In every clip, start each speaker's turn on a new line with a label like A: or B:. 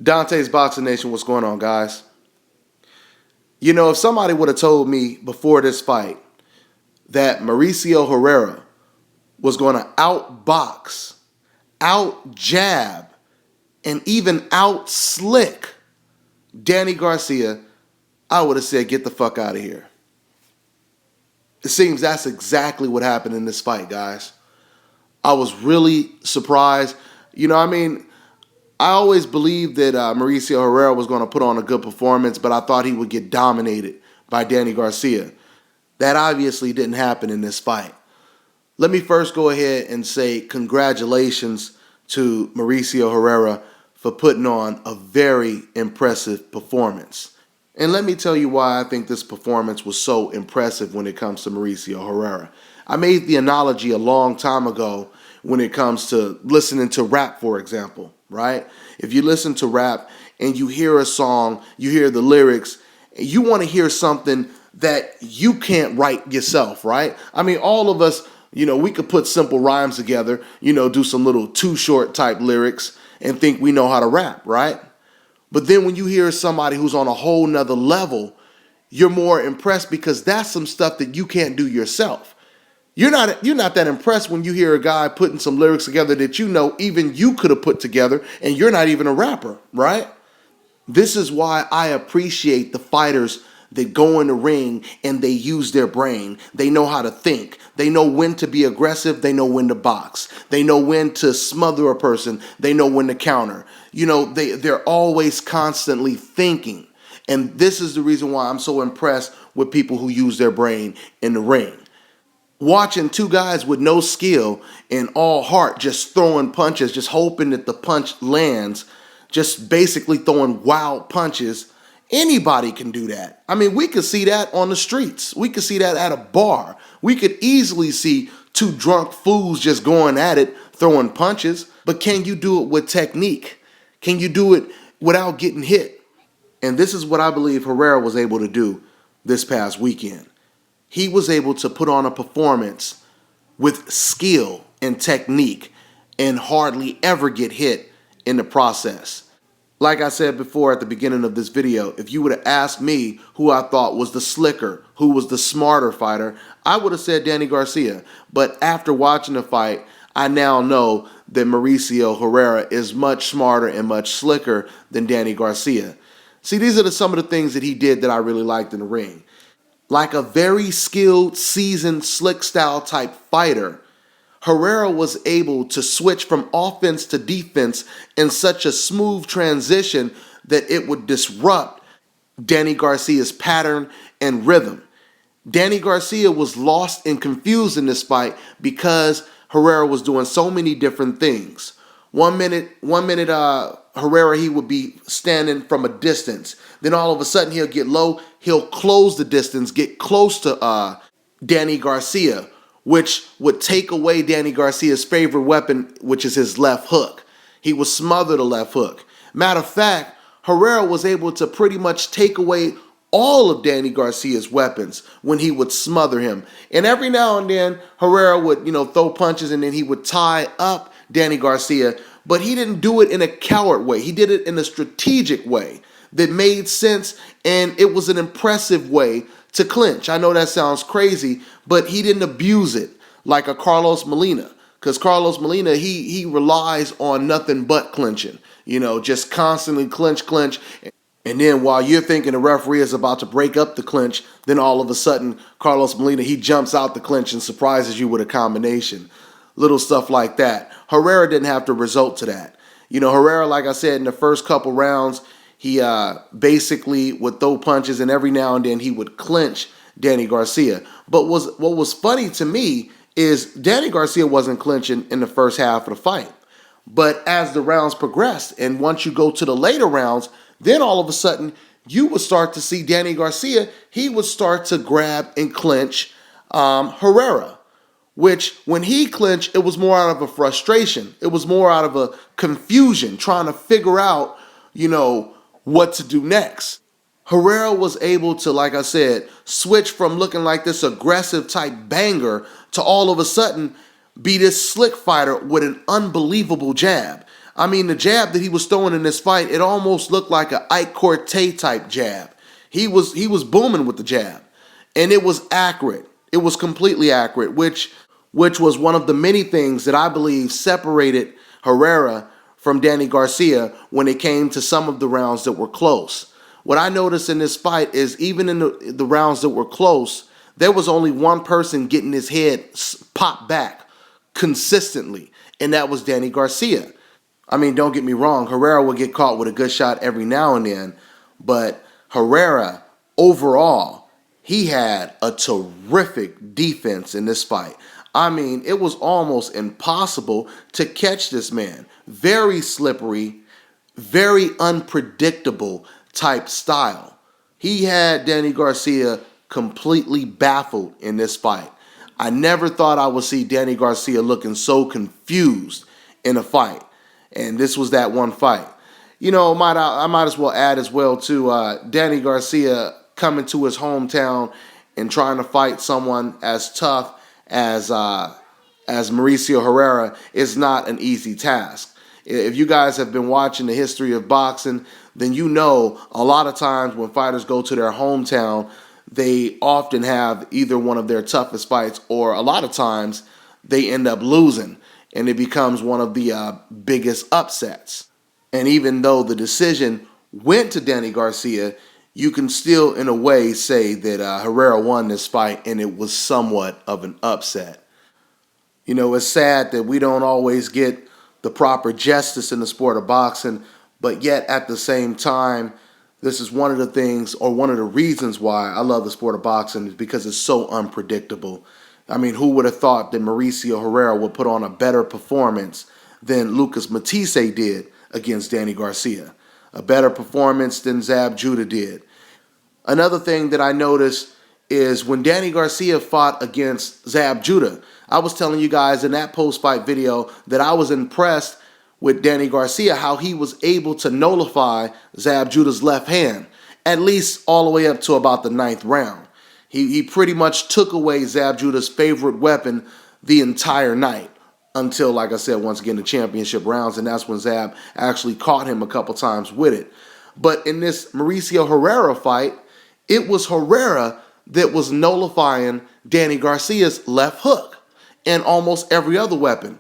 A: Dante's Boxing Nation, what's going on, guys? You know, if somebody would have told me before this fight that Mauricio Harrera was going to outbox, out jab, and even out slick Danny Garcia, I would have said, get the fuck out of here. It seems that's exactly what happened in this fight, guys. I was really surprised. I always believed that Mauricio Harrera was going to put on a good performance, but I thought he would get dominated by Danny Garcia. That obviously didn't happen in this fight. Let me first go ahead and say congratulations to Mauricio Harrera for putting on a very impressive performance. And let me tell you why I think this performance was so impressive when it comes to Mauricio Harrera. I made the analogy a long time ago when it comes to listening to rap, for example, right? If you listen to rap and you hear a song, you hear the lyrics, you want to hear something that you can't write yourself, right? I mean, all of us, we could put simple rhymes together, do some little Too Short type lyrics and think we know how to rap, right? But then when you hear somebody who's on a whole nother level, you're more impressed because that's some stuff that you can't do yourself. You're not that impressed when you hear a guy putting some lyrics together that even you could have put together, and you're not even a rapper, right? This is why I appreciate the fighters that go in the ring and they use their brain. They know how to think. They know when to be aggressive. They know when to box. They know when to smother a person. They know when to counter. They're always constantly thinking. And this is the reason why I'm so impressed with people who use their brain in the ring. Watching two guys with no skill and all heart just throwing punches, just hoping that the punch lands, just basically throwing wild punches. Anybody can do that. I mean, we could see that on the streets. We could see that at a bar. We could easily see two drunk fools just going at it, throwing punches. But can you do it with technique? Can you do it without getting hit? And this is what I believe Harrera was able to do this past weekend. He was able to put on a performance with skill and technique and hardly ever get hit in the process. Like I said before at the beginning of this video, if you would have asked me who I thought was the slicker, who was the smarter fighter, I would have said Danny Garcia. But after watching the fight, I now know that Mauricio Harrera is much smarter and much slicker than Danny Garcia. See, these are some of the things that he did that I really liked in the ring. Like a very skilled, seasoned, slick style type fighter, Harrera was able to switch from offense to defense in such a smooth transition that it would disrupt Danny Garcia's pattern and rhythm. Danny Garcia was lost and confused in this fight because Harrera was doing so many different things. One minute, Harrera, he would be standing from a distance. Then all of a sudden he'll get low, he'll close the distance, get close to Danny Garcia, which would take away Danny Garcia's favorite weapon, which is his left hook. He would smother the left hook. Matter of fact, Harrera was able to pretty much take away all of Danny Garcia's weapons when he would smother him. And every now and then, Harrera would, throw punches and then he would tie up Danny Garcia, but he didn't do it in a coward way. He did it in a strategic way that made sense, and it was an impressive way to clinch. I know that sounds crazy, but he didn't abuse it like a Carlos Molina, because Carlos Molina, he relies on nothing but clinching, just constantly clinch. And then while you're thinking the referee is about to break up the clinch, then all of a sudden, Carlos Molina, he jumps out the clinch and surprises you with a combination. Little stuff like that. Harrera didn't have to resort to that. Harrera, like I said, in the first couple rounds, he basically would throw punches, and every now and then he would clinch Danny Garcia. But what was funny to me is Danny Garcia wasn't clinching in the first half of the fight. But as the rounds progressed, and once you go to the later rounds, then all of a sudden you would start to see Danny Garcia, he would start to grab and clinch Harrera. Which, when he clinched, it was more out of a frustration. It was more out of a confusion, trying to figure out, what to do next. Harrera was able to, like I said, switch from looking like this aggressive type banger to all of a sudden be this slick fighter with an unbelievable jab. I mean, the jab that he was throwing in this fight, it almost looked like an Ike Corte type jab. He was booming with the jab, and it was accurate. It was completely accurate, which was one of the many things that I believe separated Harrera from Danny Garcia when it came to some of the rounds that were close. What I noticed in this fight is even in the rounds that were close, there was only one person getting his head popped back consistently, and that was Danny Garcia. I mean, don't get me wrong, Harrera would get caught with a good shot every now and then, but Harrera, overall, he had a terrific defense in this fight. I mean, it was almost impossible to catch this man. Very slippery, very unpredictable type style. He had Danny Garcia completely baffled in this fight. I never thought I would see Danny Garcia looking so confused in a fight. And this was that one fight. You know, I might as well add as well to Danny Garcia coming to his hometown and trying to fight someone as tough as Mauricio Harrera is not an easy task. If you guys have been watching the history of boxing, then you know a lot of times when fighters go to their hometown, they often have either one of their toughest fights, or a lot of times they end up losing, and it becomes one of the biggest upsets. And even though the decision went to Danny Garcia, you can still, in a way, say that Harrera won this fight, and it was somewhat of an upset. You know, it's sad that we don't always get the proper justice in the sport of boxing, but yet at the same time, this is one of the things, or one of the reasons why I love the sport of boxing, is because it's so unpredictable. I mean, who would have thought that Mauricio Harrera would put on a better performance than Lucas Matisse did against Danny Garcia? A better performance than Zab Judah did. Another thing that I noticed is when Danny Garcia fought against Zab Judah, I was telling you guys in that post-fight video that I was impressed with Danny Garcia, how he was able to nullify Zab Judah's left hand, at least all the way up to about the 9th round. He pretty much took away Zab Judah's favorite weapon the entire night until, like I said, once again, the championship rounds, and that's when Zab actually caught him a couple times with it. But in this Mauricio Harrera fight, it was Harrera that was nullifying Danny Garcia's left hook and almost every other weapon.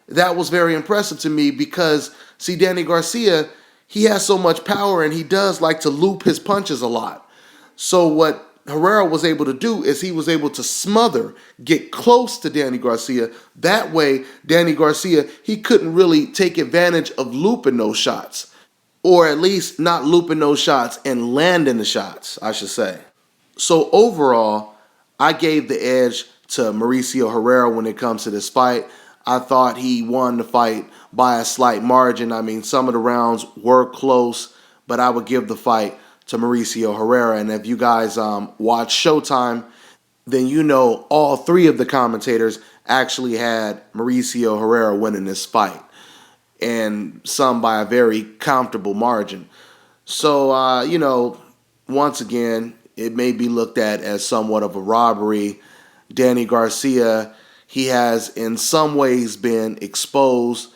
A: That was very impressive to me because, see, Danny Garcia, he has so much power and he does like to loop his punches a lot. So what Harrera was able to do is he was able to smother, get close to Danny Garcia. That way, Danny Garcia, he couldn't really take advantage of looping those shots, or at least not looping those shots and landing the shots, I should say. So overall, I gave the edge to Mauricio Harrera when it comes to this fight. I thought he won the fight by a slight margin. I mean, some of the rounds were close, but I would give the fight to Mauricio Harrera. And if you guys watch Showtime, then you know all three of the commentators actually had Mauricio Harrera winning this fight, and some by a very comfortable margin. So, you know, once again, it may be looked at as somewhat of a robbery. Danny Garcia, he has in some ways been exposed.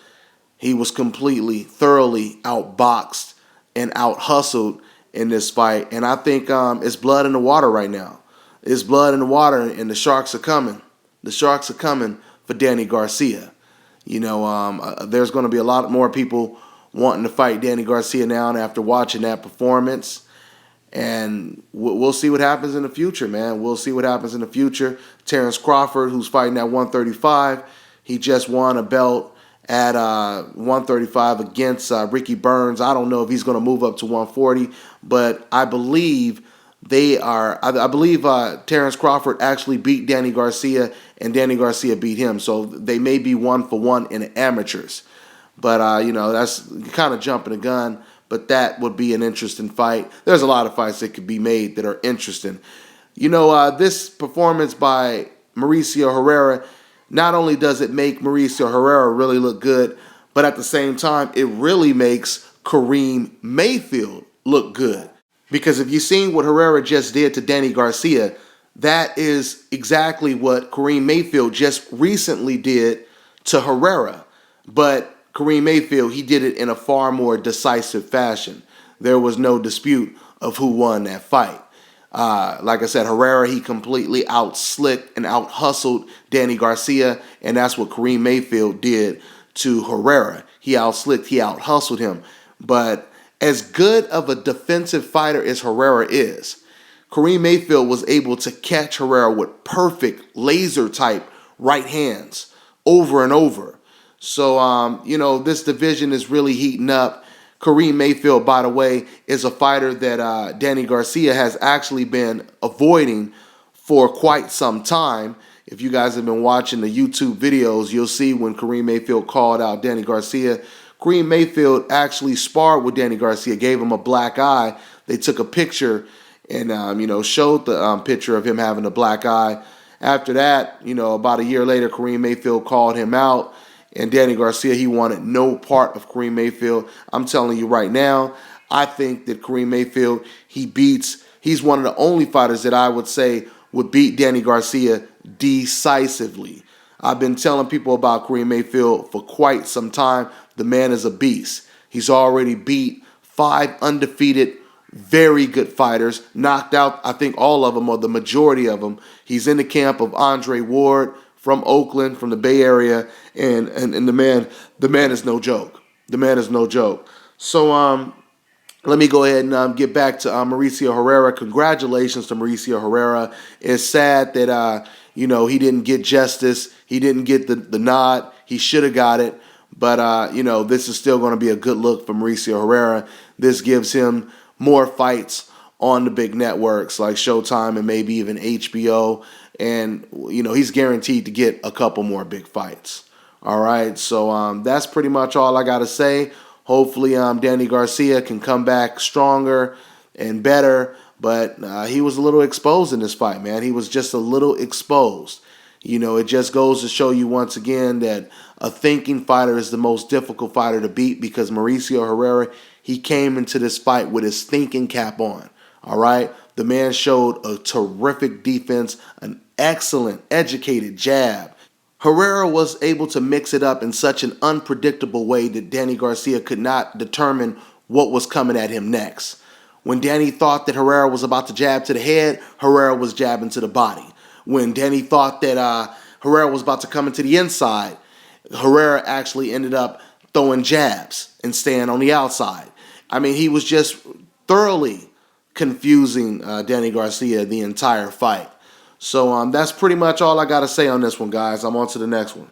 A: He was completely, thoroughly outboxed and out-hustled in this fight. And I think it's blood in the water right now. It's blood in the water, and the Sharks are coming. The Sharks are coming for Danny Garcia. You know, there's going to be a lot more people wanting to fight Danny Garcia now after watching that performance. And we'll see what happens in the future, man. We'll see what happens in the future. Terrence Crawford, who's fighting at 135, he just won a belt at 135 against Ricky Burns. I don't know if he's going to move up to 140, but I believe I believe Terrence Crawford actually beat Danny Garcia, and Danny Garcia beat him. So they may be 1-for-1 in the amateurs. But, you know, that's kind of jumping the gun. But that would be an interesting fight. There's a lot of fights that could be made that are interesting. You know, this performance by Mauricio Harrera, not only does it make Mauricio Harrera really look good, but at the same time, it really makes Kareem Mayfield look good. Because if you've seen what Harrera just did to Danny Garcia, that is exactly what Kareem Mayfield just recently did to Harrera. But Kareem Mayfield, he did it in a far more decisive fashion. There was no dispute of who won that fight. Like I said, Harrera, he completely out-slicked and out-hustled Danny Garcia, and that's what Kareem Mayfield did to Harrera. He out-slicked, he out-hustled him. But as good of a defensive fighter as Harrera is, Kareem Mayfield was able to catch Harrera with perfect laser-type right hands over and over. So, this division is really heating up. Kareem Mayfield, by the way, is a fighter that Danny Garcia has actually been avoiding for quite some time. If you guys have been watching the YouTube videos, you'll see when Kareem Mayfield called out Danny Garcia. Kareem Mayfield actually sparred with Danny Garcia, gave him a black eye. They took a picture and, showed the picture of him having a black eye. After that, about a year later, Kareem Mayfield called him out. And Danny Garcia, he wanted no part of Kareem Mayfield. I'm telling you right now, I think that Kareem Mayfield, he's one of the only fighters that I would say would beat Danny Garcia decisively. I've been telling people about Kareem Mayfield for quite some time. The man is a beast. He's already beat 5 undefeated, very good fighters, knocked out, I think, all of them or the majority of them. He's in the camp of Andre Ward from Oakland, from the Bay Area, and the man is no joke. The man is no joke. So let me go ahead and get back to Mauricio Harrera. Congratulations to Mauricio Harrera. It's sad that he didn't get justice. He didn't get the nod. He should have got it. But this is still going to be a good look for Mauricio Harrera. This gives him more fights on the big networks like Showtime and maybe even HBO. And, he's guaranteed to get a couple more big fights. All right, so that's pretty much all I got to say. Hopefully Danny Garcia can come back stronger and better. But he was a little exposed in this fight, man. He was just a little exposed. It just goes to show you once again that a thinking fighter is the most difficult fighter to beat because Mauricio Harrera, he came into this fight with his thinking cap on. All right, the man showed a terrific defense, an excellent, educated jab. Harrera was able to mix it up in such an unpredictable way that Danny Garcia could not determine what was coming at him next. When Danny thought that Harrera was about to jab to the head, Harrera was jabbing to the body. When Danny thought that Harrera was about to come into the inside, Harrera actually ended up throwing jabs and staying on the outside. I mean, he was just thoroughly confusing Danny Garcia the entire fight. So that's pretty much all I got to say on this one, guys. I'm on to the next one.